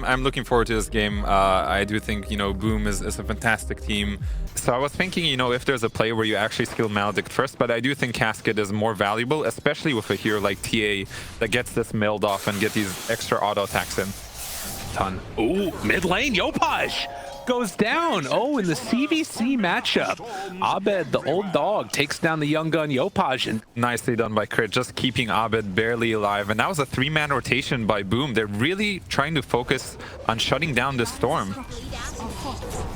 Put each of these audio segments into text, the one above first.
I'm looking forward to this game. I do think, you know, Boom is a fantastic team. So I was thinking, you know, if there's a play where you actually skill Maledict first, but I do think Cascade is more valuable, especially with a hero like TA that gets this milled off and get these extra auto attacks in. Ton. Ooh, mid lane, Yopaj goes down. Oh, in the CVC matchup, Abed, the old dog, takes down the young gun Yopaj. And nicely done by Crit, just keeping Abed barely alive. And that was a 3-man rotation by Boom. They're really trying to focus on shutting down this storm.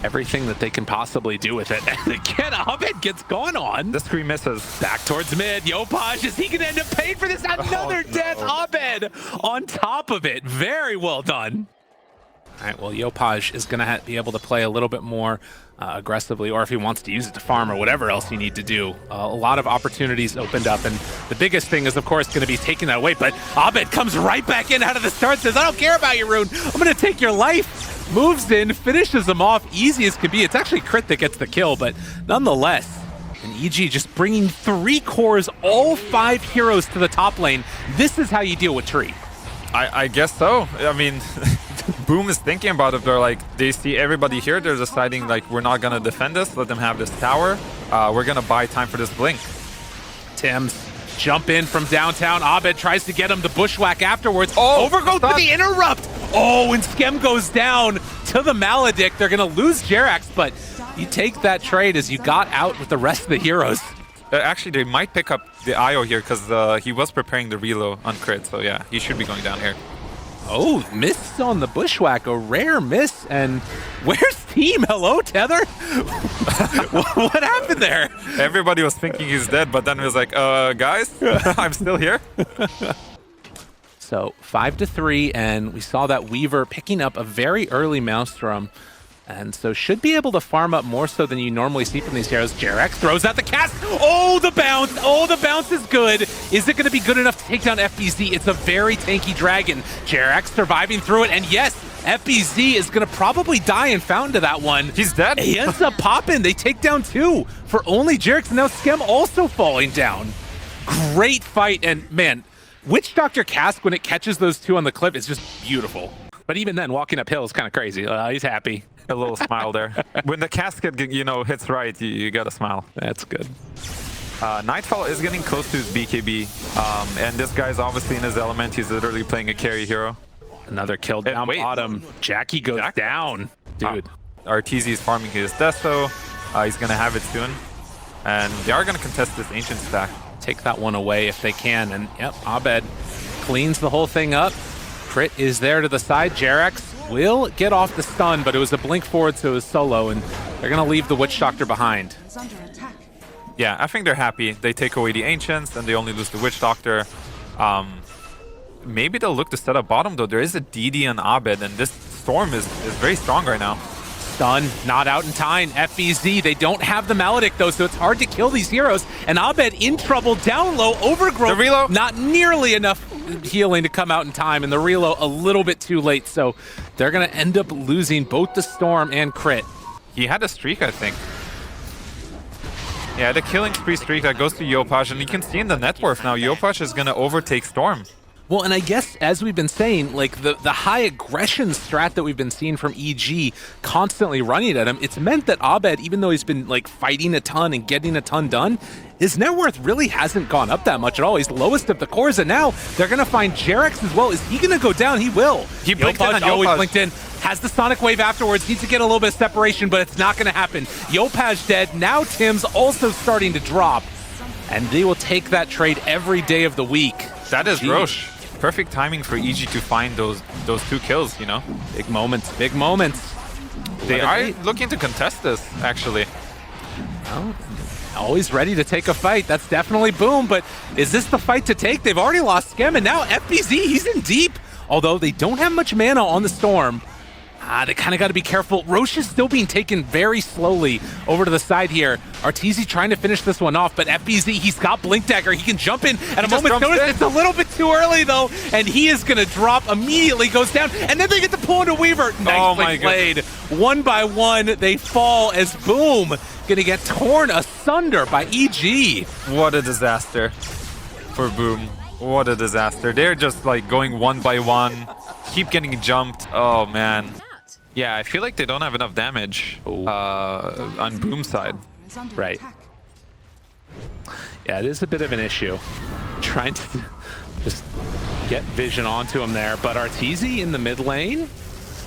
Everything that they can possibly do with it. And again, Abed gets gone on. The screen misses. Back towards mid. Yopaj, is he going to end up paying for this? Another death. Abed on top of it. Very well done. All right, well, Yopaj is going to be able to play a little bit more aggressively, or if he wants to use it to farm or whatever else you need to do. A lot of opportunities opened up, and the biggest thing is, of course, going to be taking that away. But Abed comes right back in out of the start, says, I don't care about your rune. I'm going to take your life. Moves in, finishes him off, easy as can be. It's actually Crit that gets the kill, but nonetheless. And EG just bringing 3 cores, all 5 heroes to the top lane. This is how you deal with Tree. I guess so. I mean, Boom is thinking about it. They're like, they see everybody here. They're deciding, like, we're not going to defend this. Let them have this tower. We're going to buy time for this blink. Tim's jump in from downtown. Abed tries to get him the bushwhack afterwards. Oh, overgoes with the interrupt. Oh, and Skem goes down to the Maledict. They're going to lose Jerax, but you take that trade as you got out with the rest of the heroes. Actually, they might pick up the IO here because he was preparing the reload on Crit. So yeah, he should be going down here. Oh, miss on the bushwhack, a rare miss. And where's team? Hello, Tether? What happened there? Everybody was thinking he's dead, but then he was like, guys, I'm still here. So 5-3, and we saw that Weaver picking up a very early Maelstrom. And so should be able to farm up more so than you normally see from these heroes. Jerax throws out the cast. Oh, the bounce. Oh, the bounce is good. Is it going to be good enough to take down FBZ? It's a very tanky dragon. Jerax surviving through it. And yes, FBZ is going to probably die and found to that one. He's dead. He ends up popping. They take down 2 for only Jerax. And now Skem also falling down. Great fight. And man, Witch Doctor Cask, when it catches those 2 on the cliff, is just beautiful. But even then, walking uphill is kind of crazy. He's happy. A little smile there. When the casket, you know, hits right, you gotta smile. That's good. Nightfall is getting close to his BKB, and this guy's obviously in his element. He's literally playing a carry hero. Another kill down bottom. Jackie goes down. Dude. RTZ is farming his Desto. He's gonna have it soon. And they are gonna contest this Ancient stack. Take that one away if they can. And yep, Abed cleans the whole thing up. Crit is there to the side. Jerax will get off the stun, but it was a blink forward, so it was solo, and they're going to leave the Witch Doctor behind. Yeah, I think they're happy. They take away the Ancients, and they only lose the Witch Doctor. Maybe they'll look to set up bottom, though. There is a DD on Abed, and this Storm is very strong right now. Stun, not out in time. FBZ, they don't have the Maledict, though, so it's hard to kill these heroes. And Abed in trouble, down low, overgrowth. The reload. Not nearly enough healing to come out in time, and the reload a little bit too late, so they're going to end up losing both the Storm and Crit. He had a streak, I think. Yeah, the killing spree streak that goes to Yopaj, and you can see in the net worth now, Yopaj is going to overtake Storm. Well, and I guess, as we've been saying, like the high aggression strat that we've been seeing from EG constantly running at him, it's meant that Abed, even though he's been like fighting a ton and getting a ton done, his net worth really hasn't gone up that much at all. He's lowest of the cores, and now they're going to find Jerax as well. Is he going to go down? He will. He blinked in on Yopaj. Always blinked in. Has the Sonic Wave afterwards. Needs to get a little bit of separation, but it's not going to happen. Yopaj dead. Now Tim's also starting to drop. And they will take that trade every day of the week. That is Roche. Perfect timing for EG to find those 2 kills, you know? Big moments, big moments. They are looking to contest this, actually. Well, always ready to take a fight. That's definitely Boom, but is this the fight to take? They've already lost Skem, and now FBZ, he's in deep. Although they don't have much mana on the Storm. They kind of got to be careful. Roche is still being taken very slowly over to the side here. Arteezy trying to finish this one off, but FBZ, he's got Blink Dagger. He can jump in at a moment's notice. It's a little bit too early, though, and he is going to drop immediately, goes down, and then they get to pull into Weaver. Nicely played. One by one, they fall as Boom going to get torn asunder by EG. What a disaster for Boom. What a disaster. They're just like going one by one, keep getting jumped. Oh man. Yeah, I feel like they don't have enough damage on Boom side. Right. Yeah, it is a bit of an issue. Trying to just get vision onto him there, but Arteezy in the mid lane.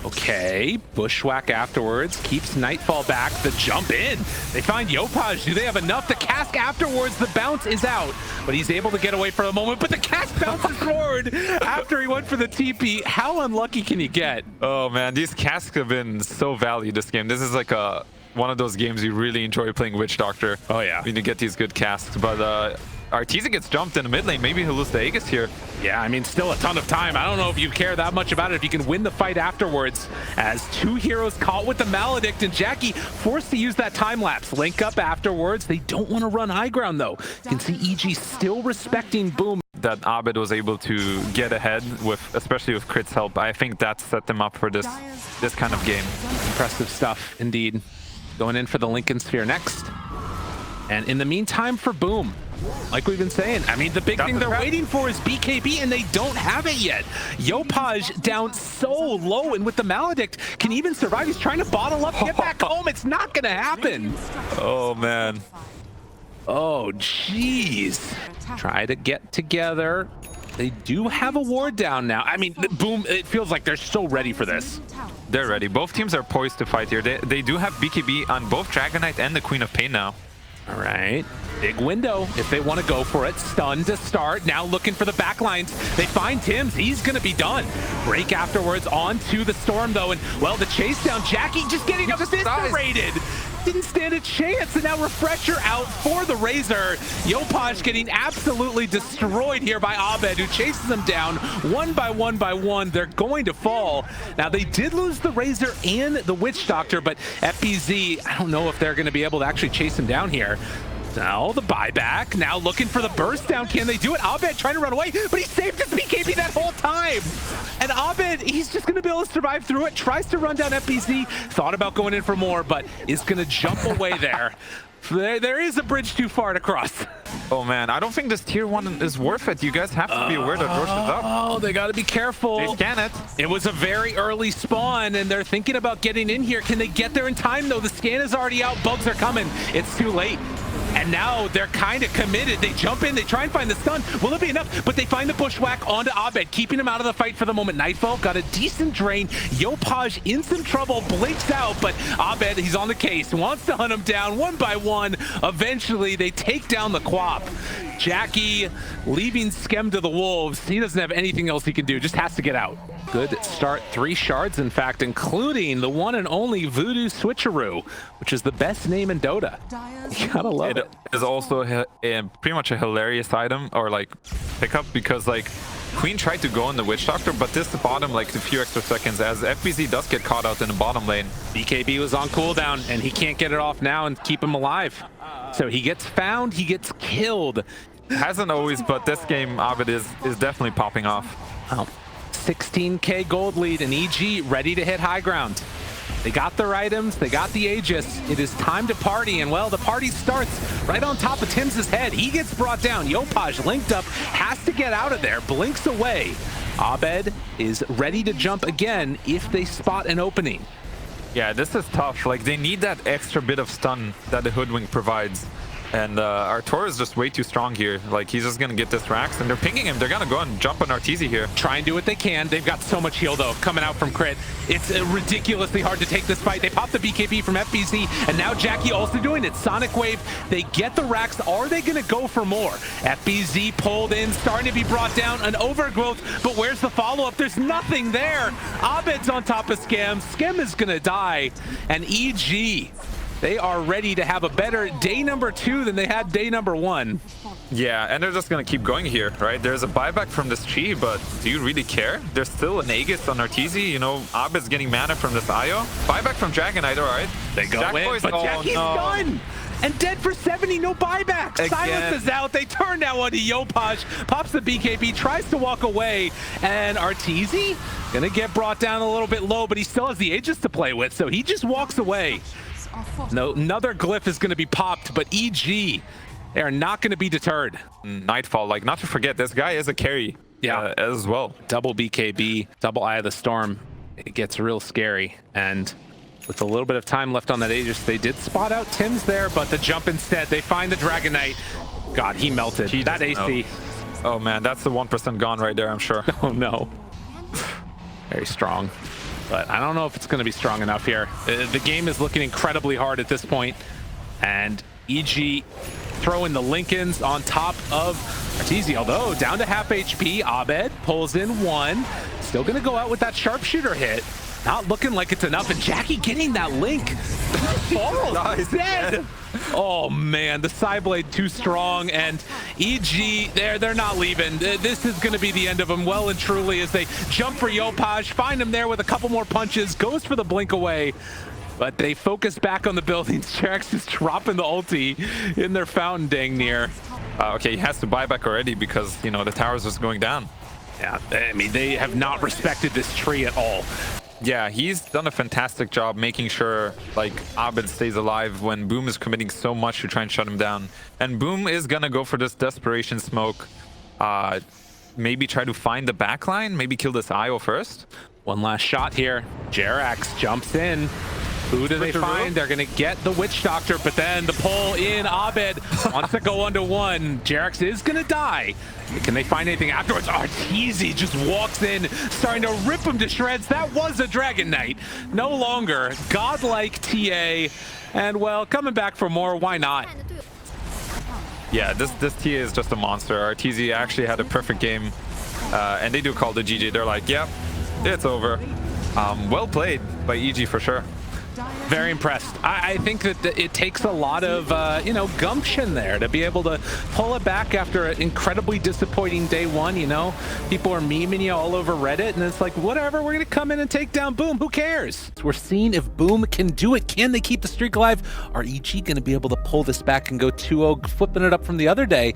Okay, bushwhack afterwards, keeps Nightfall back, the jump in. They find Yopaj, do they have enough? The cask afterwards, the bounce is out, but he's able to get away for a moment, but the cask bounces forward after he went for the TP. How unlucky can you get? Oh man, these casks have been so valued this game. This is like one of those games you really enjoy playing Witch Doctor. Oh yeah. When you get these good casks, but Arteezy gets jumped in the mid lane. Maybe he'll lose the Aegis here. Yeah, I mean, still a ton of time. I don't know if you care that much about it, if you can win the fight afterwards. As two heroes caught with the Maledict, and Jackie forced to use that time lapse. Link up afterwards. They don't want to run high ground, though. You can see EG still respecting Boom. That Abed was able to get ahead with, especially with Crit's help. I think that set them up for this kind of game. Impressive stuff, indeed. Going in for the Lincoln Sphere next. And in the meantime, for Boom, like we've been saying, I mean, the big thing they're waiting for is BKB, and they don't have it yet. Yopaj down so low, and with the Maledict, can even survive. He's trying to bottle up, get back home. It's not going to happen. Oh, man. Oh, jeez. Try to get together. They do have a ward down now. I mean, Boom, it feels like they're so ready for this. They're ready. Both teams are poised to fight here. They do have BKB on both Dragonite and the Queen of Pain now. All right. Big window if they want to go for it. Stun to start. Now looking for the backlines. They find Tim's. He's going to be done. Break afterwards onto the Storm, though. And, well, the chase down. Jackie just getting eviscerated. Didn't stand a chance. And now Refresher out for the Razor. Yopaj getting absolutely destroyed here by Abed, who chases them down one by one by one. They're going to fall. Now, they did lose the Razor and the Witch Doctor, but FBZ, I don't know if they're going to be able to actually chase him down here. Now the buyback, now looking for the burst down. Can they do it? Abed trying to run away, but he saved his BKB that whole time. And Abed, he's just going to be able to survive through it. Tries to run down FBZ, thought about going in for more, but is going to jump away there. There is a bridge too far to cross. Oh man, I don't think this tier 1 is worth it. You guys have to be aware that Rosh is up. Oh, they got to be careful. They scan it. It was a very early spawn, and they're thinking about getting in here. Can they get there in time, though? The scan is already out. Bugs are coming. It's too late. And now they're kind of committed. They jump in, they try and find the stun. Will it be enough? But they find the bushwhack onto Abed, keeping him out of the fight for the moment. Nightfall got a decent drain. Yopaj in some trouble, blinks out, but Abed, he's on the case, wants to hunt him down one by one. Eventually, they take down the Quap. Jackie leaving Skem to the Wolves. He doesn't have anything else he can do, just has to get out. Good start, 3 shards, in fact, including the one and only Voodoo Switcheroo, which is the best name in Dota. You gotta love it. It is also pretty much a hilarious item, or like pickup, because like Queen tried to go on the Witch Doctor, but this bottom like a few extra seconds as FBZ does get caught out in the bottom lane. BKB was on cooldown, and he can't get it off now and keep him alive. So he gets found, he gets killed. Hasn't always, but this game Abed is definitely popping off. Wow. 16k gold lead, and EG ready to hit high ground. They got their items, they got the Aegis. It is time to party, and well, the party starts right on top of Tim's head. He gets brought down. Yopaj linked up, has to get out of there, blinks away. Abed is ready to jump again if they spot an opening. Yeah, this is tough. Like, they need that extra bit of stun that the Hoodwink provides. And Artur is just way too strong here. Like, he's just gonna get this Rax, and they're pinging him. They're gonna go and jump on Arteezy here. Try and do what they can. They've got so much heal, though, coming out from Crit. It's ridiculously hard to take this fight. They pop the BKB from FBZ, and now Jackie also doing it. Sonic Wave, they get the Rax. Are they gonna go for more? FBZ pulled in, starting to be brought down. An overgrowth, but where's the follow-up? There's nothing there. Abed's on top of Skem. Skem is gonna die, and EG, they are ready to have a better day number 2 than they had day number 1. Yeah, and they're just gonna keep going here, right? There's a buyback from this Chi, but do you really care? There's still an Aegis on Arteezy. You know, Abed's getting mana from this Io. Buyback from Dragonite, all right. They go in, but Jackie's done! And dead for 70, no buyback. Again. Silence is out. They turn now onto Yopaj. Pops the BKB, tries to walk away. And Arteezy gonna get brought down a little bit low, but he still has the Aegis to play with, so he just walks away. No, another glyph is going to be popped, but EG They are not going to be deterred. Nightfall, like, not to forget, this guy is a carry as well. Double BKB, double Eye of the Storm. It gets real scary. And with a little bit of time left on that Aegis, they did spot out Tim's there, but the jump instead, they find the Dragon Knight. God, he melted. That AC. Oh man, that's the 1% gone right there, I'm sure. Oh no. Very strong. But I don't know if it's going to be strong enough here. The game is looking incredibly hard at this point. And EG throwing the Lincolns on top of Arteezy, although down to half HP. Abed pulls in one. Still going to go out with that sharpshooter hit. Not looking like it's enough, and Jackie getting that link. Falls dead. Oh man, the Psyblade too strong, and EG, they're not leaving. This is going to be the end of them well and truly as they jump for Yopaj, find him there with a couple more punches, goes for the blink away. But they focus back on the buildings. Jarex is dropping the ulti in their fountain dang near. Okay, he has to buy back already because, you know, the tower's just going down. Yeah, I mean, they have not respected this tree at all. Yeah, he's done a fantastic job making sure, like, Abed stays alive when Boom is committing so much to try and shut him down. And Boom is gonna go for this desperation smoke. Maybe try to find the backline, maybe kill this IO first. One last shot here. Jerax jumps in. Who do they find? They're going to get the Witch Doctor, but then the pull in. Abed wants to go 1-1. Jerax is going to die. Can they find anything afterwards? Arteezy just walks in, starting to rip him to shreds. That was a Dragon Knight. No longer. Godlike TA. And, well, coming back for more, why not? Yeah, this TA is just a monster. Arteezy actually had a perfect game. And they do call the GG. They're like, yep, it's over. Well played by EG for sure. Very impressed. I think that it takes a lot of, you know, gumption there to be able to pull it back after an incredibly disappointing day one, you know? People are memeing you all over Reddit, and it's like, whatever, we're going to come in and take down Boom. Who cares? We're seeing if Boom can do it. Can they keep the streak alive? Are EG going to be able to pull this back and go 2-0, flipping it up from the other day?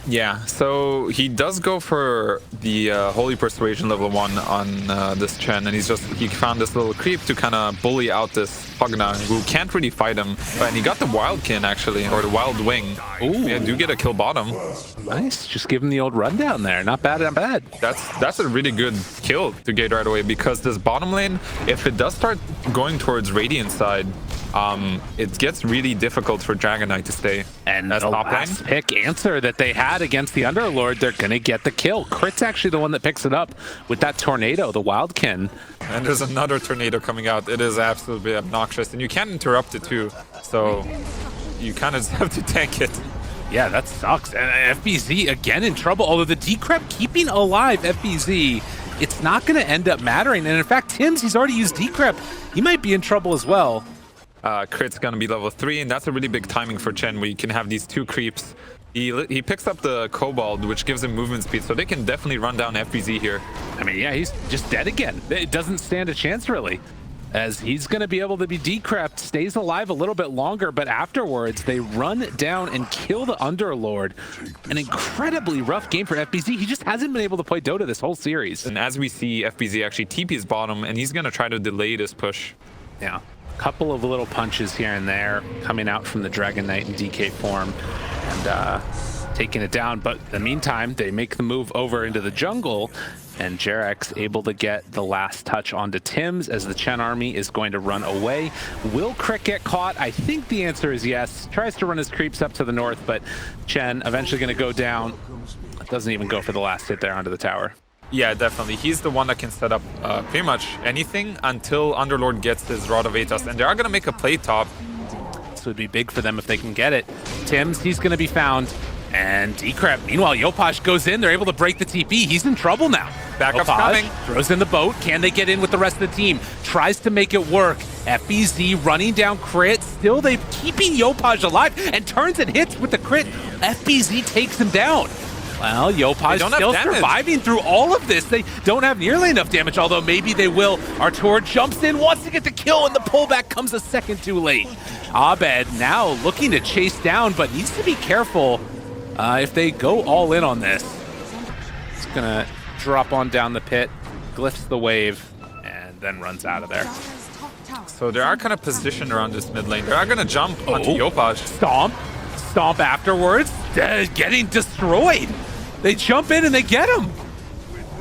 Yeah, so he does go for the Holy Persuasion level 1 on this Chen, and he found this little creep to kind of bully out this Pugna, who can't really fight him. And he got the Wildkin, actually, or the Wild Wing. Ooh. Yeah, do get a kill bottom. Nice, just give him the old rundown there. Not bad, not bad. That's a really good kill to get right away, because this bottom lane, if it does start going towards Radiant side, it gets really difficult for Dragon Knight to stay. And the last pick answer that they had against the Underlord, they're going to get the kill. Crit's actually the one that picks it up with that tornado, the Wildkin. And there's another tornado coming out. It is absolutely obnoxious, and you can't interrupt it too. So you kind of just have to tank it. Yeah, that sucks. And FBZ again in trouble. Although the Decrep keeping alive FBZ, it's not going to end up mattering. And in fact, Tim's, he's already used Decrep. He might be in trouble as well. Crit's gonna be level 3, and that's a really big timing for Chen, where you can have these two creeps. He picks up the Kobold, which gives him movement speed, so they can definitely run down FBZ here. I mean, yeah, he's just dead again. It doesn't stand a chance, really, as he's going to be able to be decrept, stays alive a little bit longer, but afterwards they run down and kill the Underlord. An incredibly rough game for FBZ. He just hasn't been able to play Dota this whole series. And as we see, FBZ actually TP's bottom, and he's going to try to delay this push. Yeah. Couple of little punches here and there coming out from the Dragon Knight in DK form and taking it down. But in the meantime, they make the move over into the jungle, and Jerax able to get the last touch onto Tim's as the Chen army is going to run away. Will Crit get caught? I think the answer is yes. Tries to run his creeps up to the north, but Chen eventually going to go down. Doesn't even go for the last hit there onto the tower. Yeah, definitely. He's the one that can set up pretty much anything until Underlord gets his Rod of Atos, and they are going to make a play top. This would be big for them if they can get it. Tim's, he's going to be found, and Decrep. Meanwhile, Yopaj goes in. They're able to break the TP. He's in trouble now. Backup's coming. Throws in the boat. Can they get in with the rest of the team? Tries to make it work. FBZ running down Crit. Still, they're keeping Yopaj alive and turns and hits with the Crit. FBZ takes him down. Well, Yopaj still surviving through all of this. They don't have nearly enough damage, although maybe they will. Artur jumps in, wants to get the kill, and the pullback comes a second too late. Abed now looking to chase down, but needs to be careful if they go all in on this. It's going to drop on down the pit, glyphs the wave, and then runs out of there. So they are kind of positioned around this mid lane. They are going to jump onto Yopaj. Stomp stomp afterwards, getting destroyed. They jump in and they get him.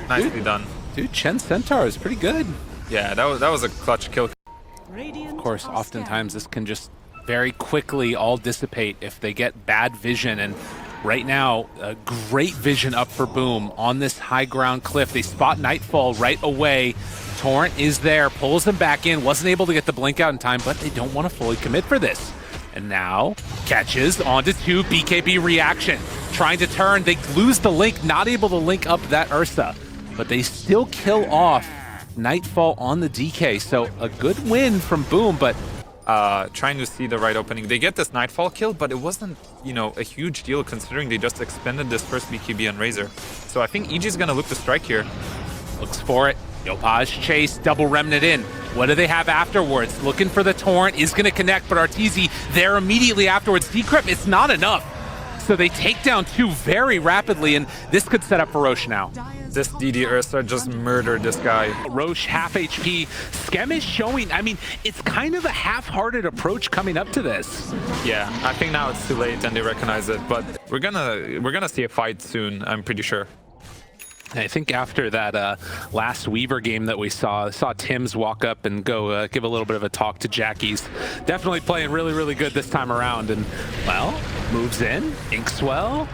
Nicely done. Dude, Chen Centaur is pretty good. Yeah, that was a clutch kill. Of course, oftentimes this can just very quickly all dissipate if they get bad vision, and right now, great vision up for Boom on this high ground cliff. They spot Nightfall right away. Torrent is there, pulls them back in, wasn't able to get the blink out in time, but they don't want to fully commit for this. And now, catches onto 2, BKB reaction. Trying to turn, they lose the link, not able to link up that Ursa. But they still kill off Nightfall on the DK, so a good win from Boom, but trying to see the right opening. They get this Nightfall kill, but it wasn't, you know, a huge deal considering they just expended this first BKB on Razor. So I think EG is going to look to strike here. Looks for it. Yopaj chase, double remnant in. What do they have afterwards? Looking for the Torrent, is going to connect, but Arteezy there immediately afterwards. Decrypt, it's not enough. So they take down 2 very rapidly, and this could set up for Roche now. This DD Ursa just murdered this guy. Roche half HP. Skem is showing, I mean, it's kind of a half-hearted approach coming up to this. Yeah, I think now it's too late and they recognize it, but we're gonna see a fight soon, I'm pretty sure. I think after that last Weaver game that we saw Tim's walk up and go give a little bit of a talk to Jackie's. Definitely playing really, really good this time around. And, well, moves in, Inkswell.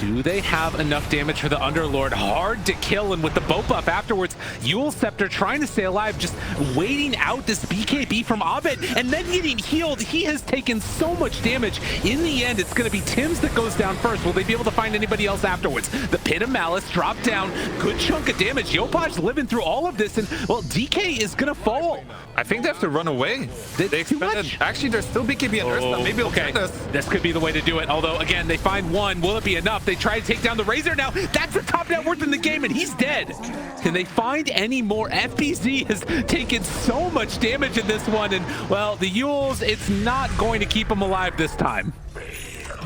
Do they have enough damage for the Underlord? Hard to kill, and with the bow buff afterwards, Yule Scepter trying to stay alive, just waiting out this BKB from Abed, and then getting healed. He has taken so much damage. In the end, it's going to be Tim's that goes down first. Will they be able to find anybody else afterwards? The Pit of Malice dropped down. Good chunk of damage. Yopaj living through all of this, and, well, DK is going to fall. I think they have to run away. They expended. Actually, there's still BKB and Ursa. Maybe they'll get this. This could be the way to do it. Although, again, they find one. Will it be enough? They try to take down the Razor now. That's the top net worth in the game, and he's dead. Can they find any more? FBZ has taken so much damage in this one, and, well, the Yules, it's not going to keep him alive this time.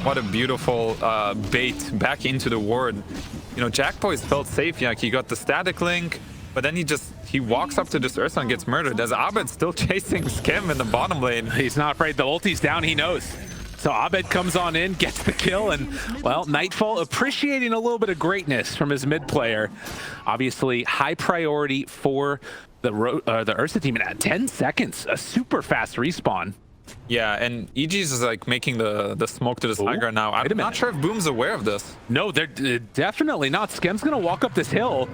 What a beautiful bait back into the ward. You know, Jackboys felt safe. Yeah, he got the static link, but then he walks up to this Ursa and gets murdered. As Abed still chasing Skem in the bottom lane. He's not afraid. The ulti's down, he knows. So Abed comes on in, gets the kill, and, well, Nightfall appreciating a little bit of greatness from his mid player. Obviously, high priority for the Ursa team, and at 10 seconds, a super fast respawn. Yeah, and EG's is like making the smoke to this high ground now. I'm not sure if Boom's aware of this. No, they're definitely not. Skem's gonna walk up this hill,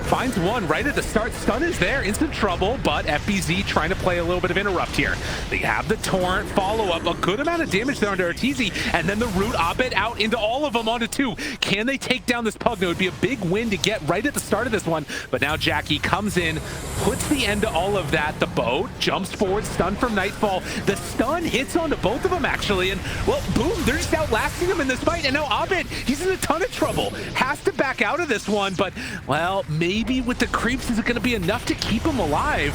finds one right at the start. Stun is there, instant trouble, but FBZ trying to play a little bit of interrupt here. They have the Torrent follow-up, a good amount of damage there under Arteezy, and then the root Abed out into all of them onto 2. Can they take down this Pug? It would be a big win to get right at the start of this one, but now Jackie comes in, puts the end to all of that. The bow jumps forward, stun from Nightfall. The stun hits onto both of them, actually, and, well, Boom, they're just outlasting him in this fight, and now Abed, he's in a ton of trouble. Has to back out of this one, but, well, maybe with the creeps, is it going to be enough to keep him alive?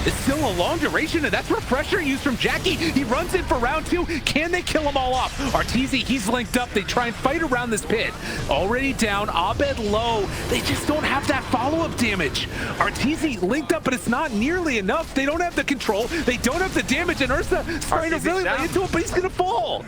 It's still a long duration, and that's refresher use from Jackie. He runs in for round 2. Can they kill him all off? Arteezy, he's linked up. They try and fight around this pit. Already down, Abed low. They just don't have that follow-up damage. Arteezy linked up, but it's not nearly enough. They don't have the control. They don't have the damage, and Ursa trying to really lay into it, but he's going to fall.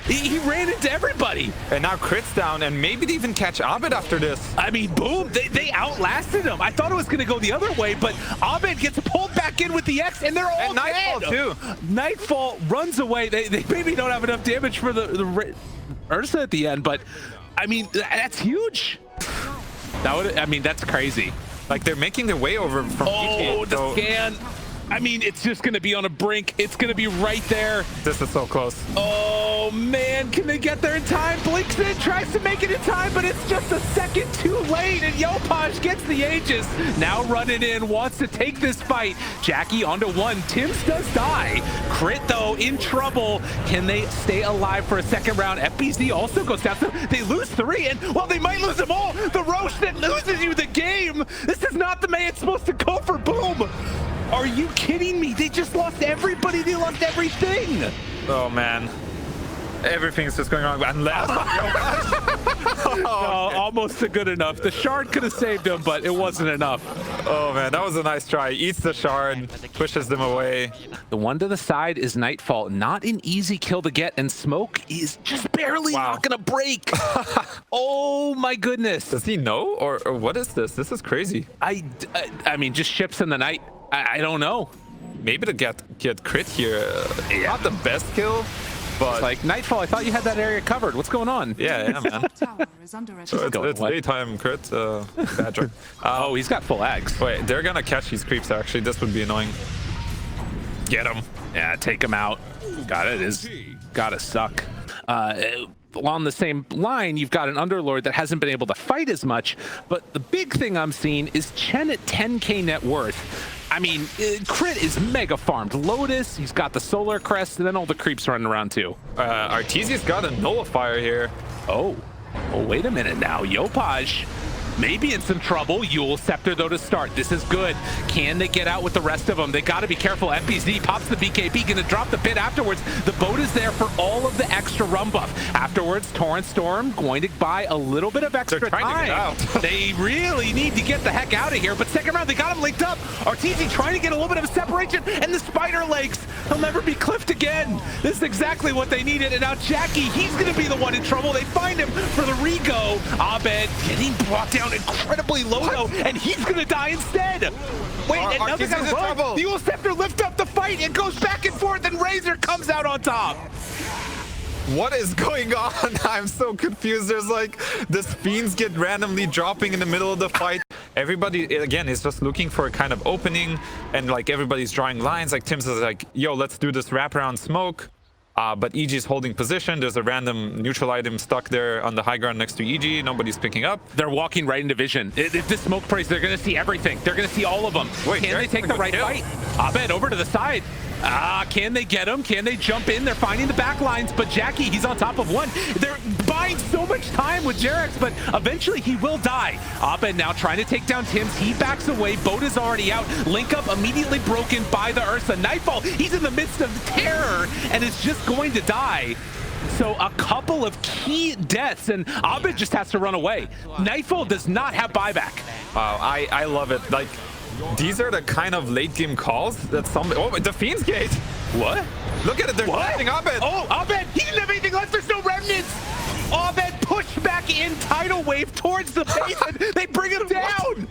He ran into everybody. And now Crit's down, and maybe they even catch Abed after this. I mean, Boom, they outlasted him. I thought it was going to go the other way, but Abed gets pulled back in with the X, and they're all Nightfall, dead. too. Nightfall runs away. They maybe don't have enough damage for the Ursa at the end, but, I mean, that's huge. I mean, that's crazy. Like, they're making their way over from DK, the scan. I mean, it's just going to be on a brink. It's going to be right there. This is so close. Oh, man. Can they get there in time? Blinks in, tries to make it in time, but it's just a second too late, and Yopaj gets the Aegis. Now running in, wants to take this fight. Jackie onto 1. Tim's does die. Crit, though, in trouble. Can they stay alive for a second round? FBZ also goes down. So they lose 3, and, well, they might lose them all. The Roche that loses you the game. This is not the way it's supposed to go for Boom. Are you kidding me? They just lost everybody. They lost everything. Oh, man. Everything's just going wrong. Unless almost good enough. The shard could have saved him, but it wasn't enough. Oh man, that was a nice try. Eats the shard, pushes them away. The one to the side is Nightfall. Not an easy kill to get, and Smoke is just barely not gonna break. Oh my goodness. Does he know, or what is this? This is crazy. I mean, just ships in the night. I don't know. Maybe to get crit here, not the best kill, but it's like Nightfall. I thought you had that area covered. What's going on? Yeah, man. So it's daytime crit. Bad try. Oh, he's got full ags. Wait, they're gonna catch these creeps. Actually, this would be annoying. Get him. Yeah, take him out. Got it. Is gotta suck. Along the same line, you've got an Underlord that hasn't been able to fight as much, but the big thing I'm seeing is Chen at 10k net worth. I mean, crit is mega farmed. Lotus, he's got the Solar Crest, and then all the creeps running around too. Arteezy's got a nullifier here. Oh, wait a minute now. Yopaj maybe in some trouble. Yule Scepter, though, to start. This is good. Can they get out with the rest of them? They got to be careful. MPZ pops the BKB, going to drop the pit afterwards. The boat is there for all of the extra run buff. Afterwards, Torrent Storm going to buy a little bit of extra time. They really need to get the heck out of here, but second round, they got him linked up. Arteezy trying to get a little bit of a separation, and the spider legs. He'll never be cliffed again. This is exactly what they needed, and now Jackie, he's going to be the one in trouble. They find him for the rego. Abed getting brought down incredibly low though, and he's gonna die instead. Wait, and now they gotta run. The Yule Scepter lift up the fight. It goes back and forth, and Razor comes out on top. What is going on? I'm so confused. There's like the fiends get randomly dropping in the middle of the fight. Everybody again is just looking for a kind of opening, and like everybody's drawing lines. Like Tim's is like, yo, let's do this wraparound smoke. But EG's holding position. There's a random neutral item stuck there on the high ground next to EG. Nobody's picking up. They're walking right into vision. If this smoke plays, they're going to see everything. They're going to see all of them. Wait, can they take the right fight? Abed over to the side. Can they get him? Can they jump in? They're finding the back lines, but Jackie, he's on top of one. They're buying so much time with Jarex, but eventually he will die. Abed now trying to take down Tims. He backs away. Boat is already out. Link up immediately broken by the Ursa. Nightfall, he's in the midst of terror and is just going to die. So a couple of key deaths, and Abed just has to run away. Nightfall does not have buyback. Wow, I love it. Like, these are the kind of late game calls that some. Oh, the Fiend's Gate. What? Look at it. They're fighting Abed. Oh, Abed. He didn't have anything left. There's no remnants. Abed pushed back in tidal wave towards the base, and they bring him down.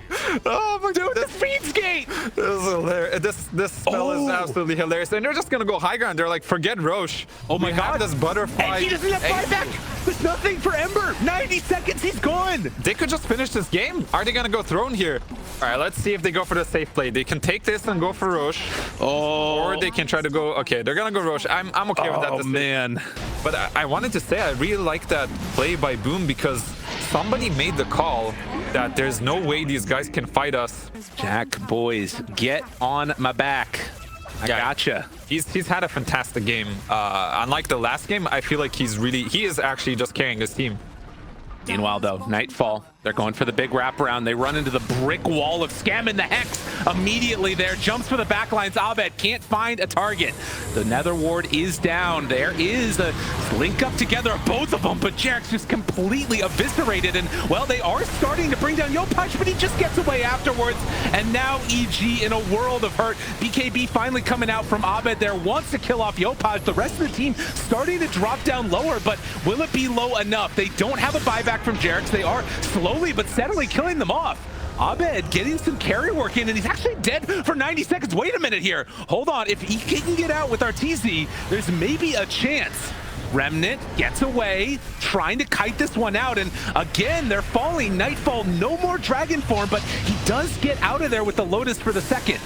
Oh my god, the Fiend's Gate. This is hilarious. This spell is absolutely hilarious, and they're just gonna go high ground. They're like, forget Roche. Oh my god, this butterfly. And he doesn't have buyback. There's nothing for Ember. 90 seconds, he's gone. They could just finish this game. Are they gonna go throne here? All right, let's see if they go for the safe play. They can take this and go for Roche. Or they can try to go. Okay, they're gonna go Roche. I'm okay with that. Oh man. But I wanted to say I really like that play by Boom because somebody made the call that there's no way these guys can fight us. Jack, boys, get on my back. I gotcha. He's had a fantastic game. Unlike the last game, I feel like he is actually just carrying his team. Meanwhile, though, Nightfall, they're going for the big wraparound. They run into the brick wall of Scam and the Hex immediately there. Jumps for the backlines. Abed can't find a target. The Nether Ward is down. There is a link up together, both of them, but Jarek's just completely eviscerated. And, well, they are starting to bring down Yopaj, but he just gets away afterwards. And now EG in a world of hurt. BKB finally coming out from Abed there, wants to kill off Yopaj. The rest of the team starting to drop down lower, but will it be low enough? They don't have a buyback from Jarex. They are slowly but steadily killing them off. Abed getting some carry work in, and he's actually dead for 90 seconds. Wait a minute here. Hold on. If he can get out with Arteezy, there's maybe a chance. Remnant gets away, trying to kite this one out, and again, they're falling. Nightfall, no more dragon form, but he does get out of there with the Lotus for the second.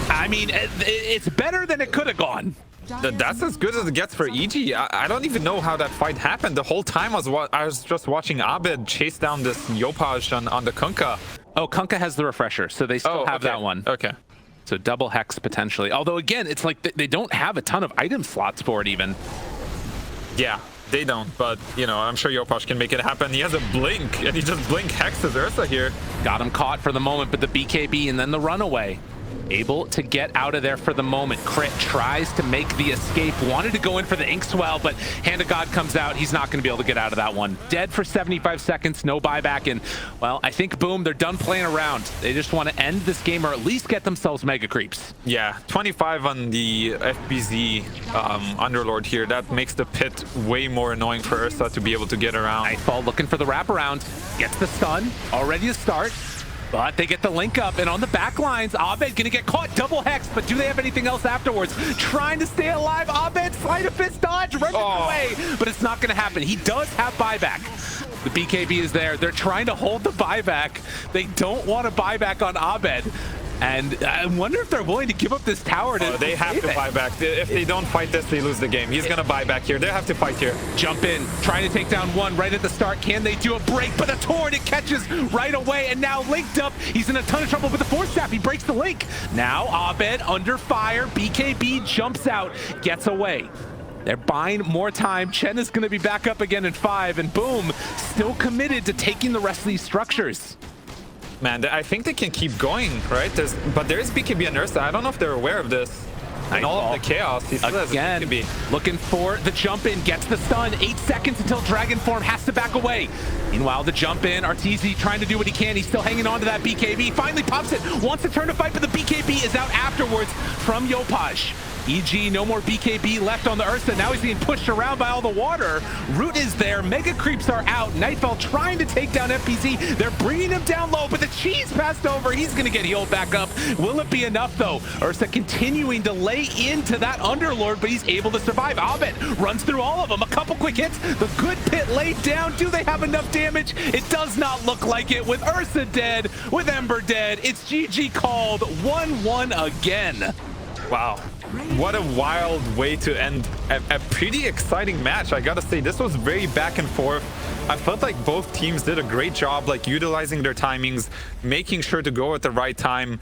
I mean, it's better than it could have gone. That's as good as it gets for EG. I don't even know how that fight happened. The whole time I was just watching Abed chase down this Yopaj on the Kunkka. Oh, Kunkka has the refresher, so they still have that one. Okay. So double Hex potentially. Although, again, it's like they don't have a ton of item slots for it even. Yeah, they don't. But, you know, I'm sure Yopaj can make it happen. He has a blink, and he just blink hexes Ursa here. Got him caught for the moment, but the BKB and then the runaway. able to get out of there for the moment. Crit tries to make the escape, wanted to go in for the ink swell, but Hand of God comes out. He's not going to be able to get out of that one. Dead for 75 seconds, no buyback, and well, I think Boom, they're done playing around. They just want to end this game or at least get themselves mega creeps. Yeah, 25 on the FBZ Underlord here. That makes the pit way more annoying for Ursa to be able to get around. Nightfall looking for the wraparound, gets the stun, already to start. But they get the link up, and on the back lines, Abed gonna get caught, double hex, but do they have anything else afterwards? Trying to stay alive, Abed, sleight of fist dodge, runs away, but it's not gonna happen. He does have buyback. The BKB is there. They're trying to hold the buyback. They don't want a buyback on Abed. And I wonder if they're willing to give up this tower to they have to buy back. If they don't fight this, they lose the game. He's going to buy back here. They have to fight here. Jump in, trying to take down one right at the start. Can they do a break? But a torrent, it catches right away. And now linked up. He's in a ton of trouble with the force staff. He breaks the link. Now Abed under fire. BKB jumps out, gets away. They're buying more time. Chen is going to be back up again in 5. And Boom, still committed to taking the rest of these structures. Man, I think they can keep going, right? But there is BKB and Ursa. I don't know if they're aware of this. And all of the chaos. He still has a BKB. Looking for the jump in, gets the stun. 8 seconds until Dragon Form has to back away. Meanwhile, the jump in, Arteezy trying to do what he can. He's still hanging on to that BKB. Finally pops it, wants to turn to fight, but the BKB is out afterwards from Yopaj. EG, no more BKB left on the Ursa. Now he's being pushed around by all the water. Root is there. Mega creeps are out. Nightfall trying to take down FPZ. They're bringing him down low, but the cheese passed over. He's going to get healed back up. Will it be enough, though? Ursa continuing to lay into that Underlord, but he's able to survive. Abed runs through all of them. A couple quick hits. The good pit laid down. Do they have enough damage? It does not look like it. With Ursa dead, with Ember dead, it's GG called. 1-1 again. Wow. What a wild way to end a pretty exciting match. I gotta say, this was very back and forth. I felt like both teams did a great job, like utilizing their timings, making sure to go at the right time.